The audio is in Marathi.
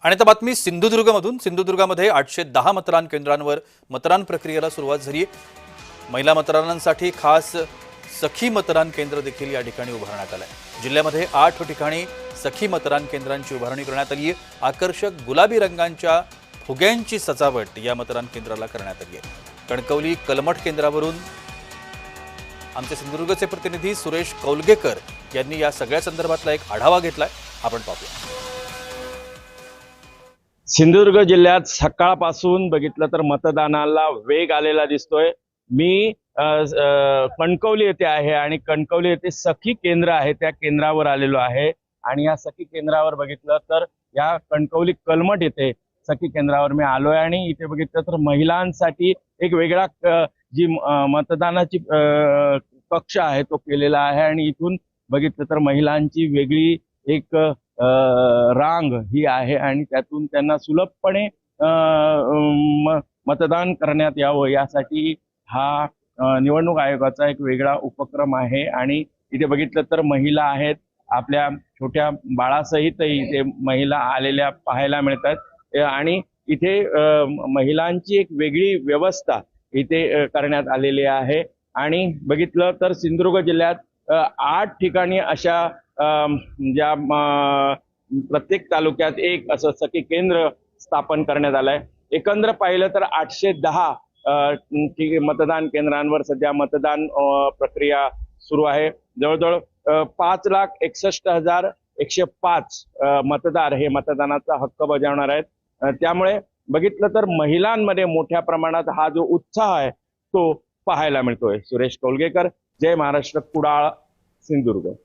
आणि आता बातमी सिंधुदुर्गमधून। सिंधुदुर्गामध्ये 810 मतदान केंद्रांवर मतदान प्रक्रियेला सुरुवात झाली। महिला मतदारांसाठी खास सखी मतदान केंद्र देखील या ठिकाणी उभारण्यात आले आहे। जिल्ह्यामध्ये 8 ठिकाणी सखी मतदान केंद्रांची उभारणी करण्यात आली आहे। आकर्षक गुलाबी रंगांच्या फुग्यांची सजावट या मतदान केंद्राला करण्यात आली आहे। कणकवली कलमठ केंद्रावरून आमचे सिंधुदुर्गचे प्रतिनिधी सुरेश कौलगेकर यांनी या सगळ्या संदर्भातला एक आढावा घेतलाय। आपण पाहूया। सिंधुदुर्ग जिल्ह्यात सकाळपासून बघितलं तर मतदानाला वेग आलेला दिसतोय। मी कणकवली येथे आहे आणि कणकवली येथे सखी केंद्र आहे, त्या केंद्रावर आलेलो आहे। आणि या सखी केंद्रावर बघितलं तर या कणकवली कलमठ येथे सखी केंद्रावर मी आलोय आणि इथे बघितलं तर महिलांसाठी एक वेगळा जी मतदानाची कक्ष आहे तो केलेला आहे। आणि इथून बघितलं तर महिलांची वेगळी एक रांग ही आहे आणि त्यातून त्यांना सुलभपणे मतदान करण्यात यावं यासाठी हा निवडणूक आयोगाचा एक वेगळा उपक्रम आहे। आणि इथे बघितलं तर महिला आहेत, आपल्या छोट्या बाळासहित इथे महिला आलेल्या पाहायला मिळतात आणि इथे महिलांची एक वेगळी व्यवस्था इथे करण्यात आलेली आहे। आणि बघितलं तर सिंधुदुर्ग जिल्ह्यात 8 ठिकाणी अशा ज्या प्रत्येक तालुक्यात एक असं सखी केंद्र स्थापन करण्यात आलंय। एकंदर पाहिलं तर 810 मतदान केंद्रांवर सध्या मतदान प्रक्रिया सुरू आहे। जवळजवळ 5,61,105 मतदार हे मतदानाचा हक्क बजावणार आहेत। त्यामुळे बघितलं तर महिलांमध्ये मोठ्या प्रमाणात हा जो उत्साह आहे तो पाहायला मिळतोय। सुरेश कौलगेकर, जय महाराष्ट्र, कुडाळ, सिंधुदुर्ग।